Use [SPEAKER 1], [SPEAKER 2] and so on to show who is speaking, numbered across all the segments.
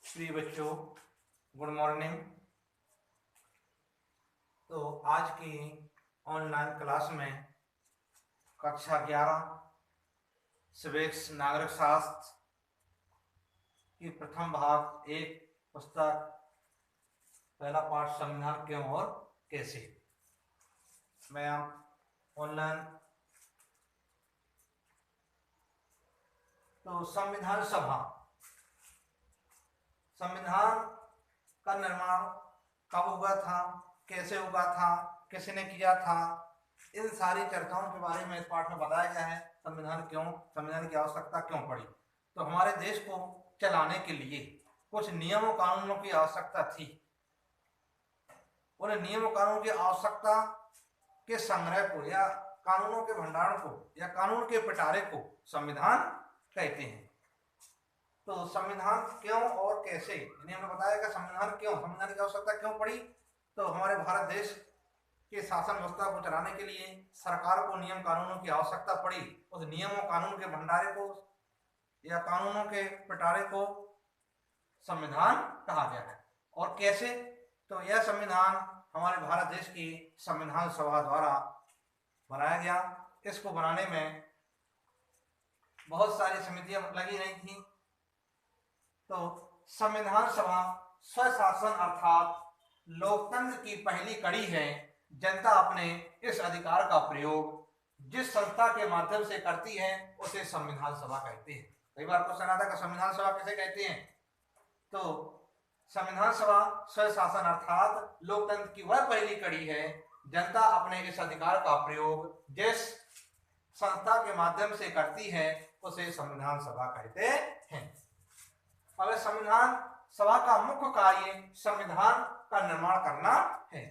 [SPEAKER 1] प्रिय बच्चों, good morning. तो आज की ऑनलाइन क्लास में कक्षा 11 सिविक्स नागरिक शास्त्र की प्रथम भाग एक पुस्तक पहला पाठ संविधान क्यों और कैसे मैं ऑनलाइन। तो संविधान का निर्माण कब हुआ था, कैसे हुआ था, किसने किया था, इन सारी चर्चाओं के बारे में इस पाठ में बताया गया है। संविधान की आवश्यकता क्यों पड़ी। तो हमारे देश को चलाने के लिए कुछ नियमों कानूनों की आवश्यकता थी। उन नियमों कानूनों की आवश्यकता के संग्रह को या कानूनों के भंडार को या कानून के पिटारे को संविधान कहते हैं। तो संविधान क्यों और कैसे, हमने बताया कि संविधान की आवश्यकता क्यों पड़ी। तो हमारे भारत देश के शासन व्यवस्था को चलाने के लिए सरकार को नियम कानूनों की आवश्यकता पड़ी। उस नियमों कानून के भंडारे को या कानूनों के पिटारे को संविधान कहा गया है। और कैसे, तो यह संविधान हमारे भारत देश की संविधान सभा द्वारा बनाया गया। इसको बनाने में बहुत सारी समितियां लगी रही थी। तो संविधान सभा स्वशासन अर्थात लोकतंत्र की पहली कड़ी है। जनता अपने इस अधिकार का प्रयोग जिस संस्था के माध्यम से करती है उसे संविधान सभा कहते हैं। कई बार क्वेश्चन आता है कि संविधान सभा किसे कहते हैं। तो संविधान सभा स्वशासन अर्थात लोकतंत्र की वह पहली कड़ी है। जनता अपने इस अधिकार का प्रयोग जिस संस्था के माध्यम से करती है उसे संविधान सभा कहते हैं। अब संविधान सभा का मुख्य कार्य संविधान का निर्माण करना है।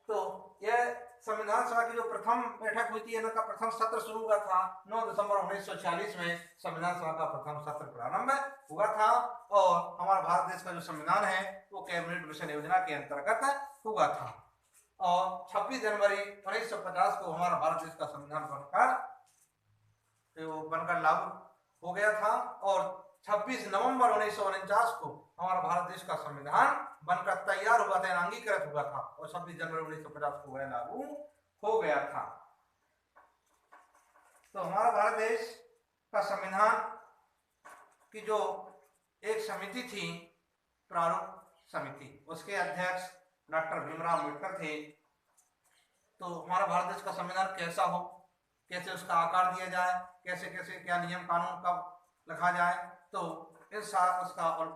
[SPEAKER 1] तो यह संविधान सभा की जो प्रथम बैठक हुई थी, इनका प्रथम सत्र शुरू हुआ था 9 दिसंबर 1946 में। संविधान सभा का प्रथम सत्र प्रारंभ हुआ था और हमारा भारत देश का जो संविधान है वो कैबिनेट मिशन योजना के अंतर्गत हुआ था। और 26 जनवरी 1950 को हमारा भारत देश का संविधान बनकर लागू हो गया था और 26 नवंबर 1949 को हमारा भारत देश का संविधान बनकर तैयार हुआ था, अंगीकृत हुआ था और 26 जनवरी 1950 को वह लागू हो गया था। तो हमारा भारत देश का संविधान की जो एक समिति थी, प्रारूप समिति, उसके अध्यक्ष डॉक्टर भीमराव अम्बेडकर थे। तो हमारा भारत देश का संविधान कैसा हो, कैसे उसका आकार दिया जाए, कैसे कैसे क्या नियम कानून कब लिखा जाए, तो इस साथ उसका और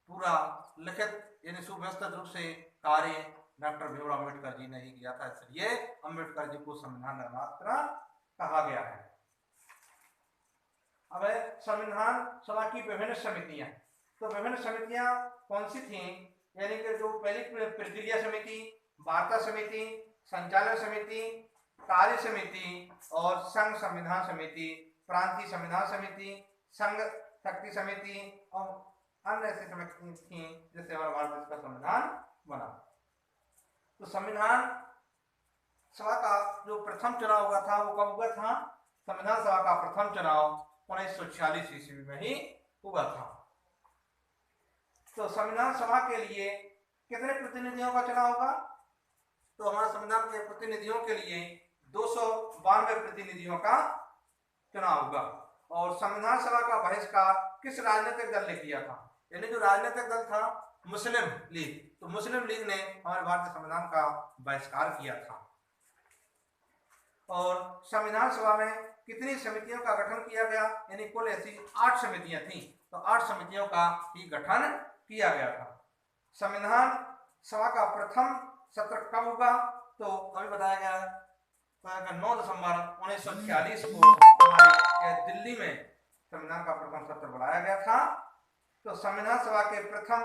[SPEAKER 1] पूरा लिखित यानी सुव्यवस्थित रूप से कार्य डॉक्टर भीमराव अम्बेडकर जी ने ही किया था। इसलिए अम्बेडकर जी को संविधान निर्माता कहा गया है। अब संविधान सभा की विभिन्न समितियां। तो विभिन्न समितियां कौन सी थी, यानी कि जो पहली प्रक्रिया समिति, वार्ता समिति, संचालन समिति, कार्य समिति और संघ संविधान समिति, प्रांतीय संविधान समिति, संघ शक्ति समिति और अन्य ऐसी समिति थी जिससे हमारा भारत देश का संविधान बना। तो संविधान सभा का जो प्रथम चुनाव हुआ था वो कब हुआ था। संविधान सभा का प्रथम चुनाव 1946 ईस्वी में ही हुआ था। तो संविधान सभा के लिए कितने प्रतिनिधियों का चुनाव होगा। तो हमारे संविधान के प्रतिनिधियों के लिए 292 प्रतिनिधियों का चुनाव होगा। और संविधान सभा का बहिष्कार किस राजनीतिक दल ने किया था, यानी जो राजनीतिक दल था मुस्लिम लीग, तो मुस्लिम लीग ने हमारे भारतीय संविधान का बहिष्कार किया था। और संविधान सभा में कितनी समितियों का गठन किया गया, यानी कुल ऐसी 8 समितियां थी। तो 8 समितियों का ही गठन किया गया था। संविधान सभा का प्रथम सत्र कब हुआ, तो अभी बताया गया है 9 दिसंबर 1946 को हमारे दिल्ली में संविधान का प्रथम सत्र बुलाया गया था। तो संविधान सभा के प्रथम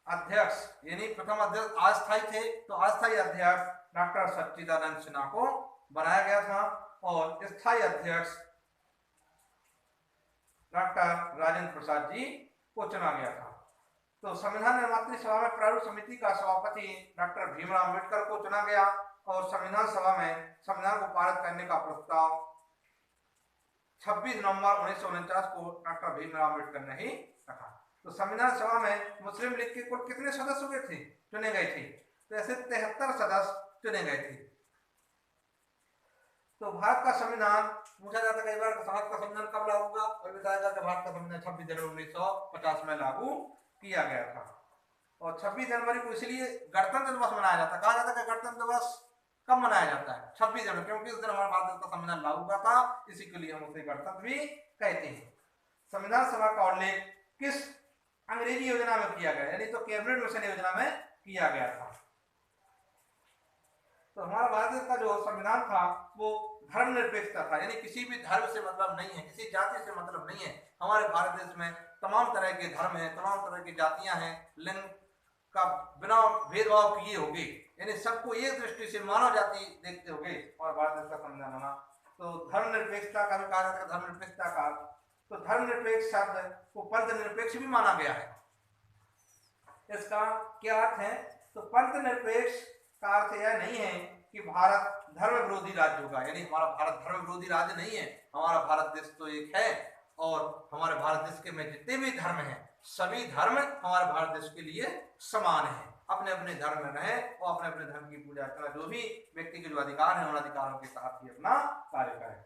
[SPEAKER 1] अध्यक्ष यानी प्रथम अध्यक्ष अस्थायी थे, तो अस्थायी अध्यक्ष डॉक्टर सच्चिदानंद सिन्हा को बनाया गया था और स्थायी अध्यक्ष डॉक्टर राजेंद्र प्रसाद जी को चुना गया था। तो संविधान निर्मात्री सभा में प्रारूप समिति का सभापति डॉक्टर भीमराव अम्बेडकर को चुना गया और संविधान सभा में संविधान को पारित करने का प्रस्ताव 26 नवंबर 1949 को डॉक्टर भीमराव अम्बेडकर ने ही रखा। तो संविधान सभा में मुस्लिम लीग के कुल कितने सदस्य हुए थे, चुने गए थे? तो ऐसे 73 सदस्य चुने गए थे। तो भारत का संविधान पूछा जाता है कई बार, भारत का संविधान कब लागू हुआ? और बताया जाता है भारत का संविधान 26 जनवरी 1950 में लागू किया गया था। और 26 जनवरी को इसलिए गणतंत्र दिवस मनाया जाता है। कहा जाता है कि गणतंत्र दिवस कब मनाया जाता है? 26 जनवरी, क्योंकि उस दिन हमारे भारत का संविधान लागू हुआ था, इसी के लिए हम उसे गणतंत्र भी कहते हैं। संविधान सभा का उल्लेख किस अंग्रेजी योजना में किया गया, यानी तो कैबिनेट मिशन योजना में किया गया था। तो हमारा भारत देश का जो संविधान था वो धर्मनिरपेक्षता था, यानी किसी भी धर्म से मतलब नहीं है, किसी जाति से मतलब नहीं है। हमारे भारत देश में तमाम तरह के धर्म हैं, तमाम तरह की जातियां हैं, लिंग का बिना भेदभाव किए होंगे, यानी सबको एक दृष्टि से मानव जाति देखते होंगे और भारत देश का संविधान बना। तो धर्मनिरपेक्षता का भी कहा जाता है, धर्मनिरपेक्षता का तो धर्मनिरपेक्ष शब्द को पंथ निरपेक्ष भी माना गया है। इसका क्या अर्थ है? तो पंथ निरपेक्ष का अर्थ यह नहीं है कि भारत धर्म विरोधी राज्य होगा, यानी हमारा भारत धर्म विरोधी राज्य नहीं है। हमारा भारत देश तो एक है और हमारे भारत देश के में जितने भी धर्म हैं, सभी धर्म हमारे भारत देश के लिए समान है। अपने अपने धर्म में रहें और अपने अपने धर्म की पूजा करें। जो भी व्यक्ति के जो अधिकार है, उन अधिकारों के साथ ही अपना कार्य करें।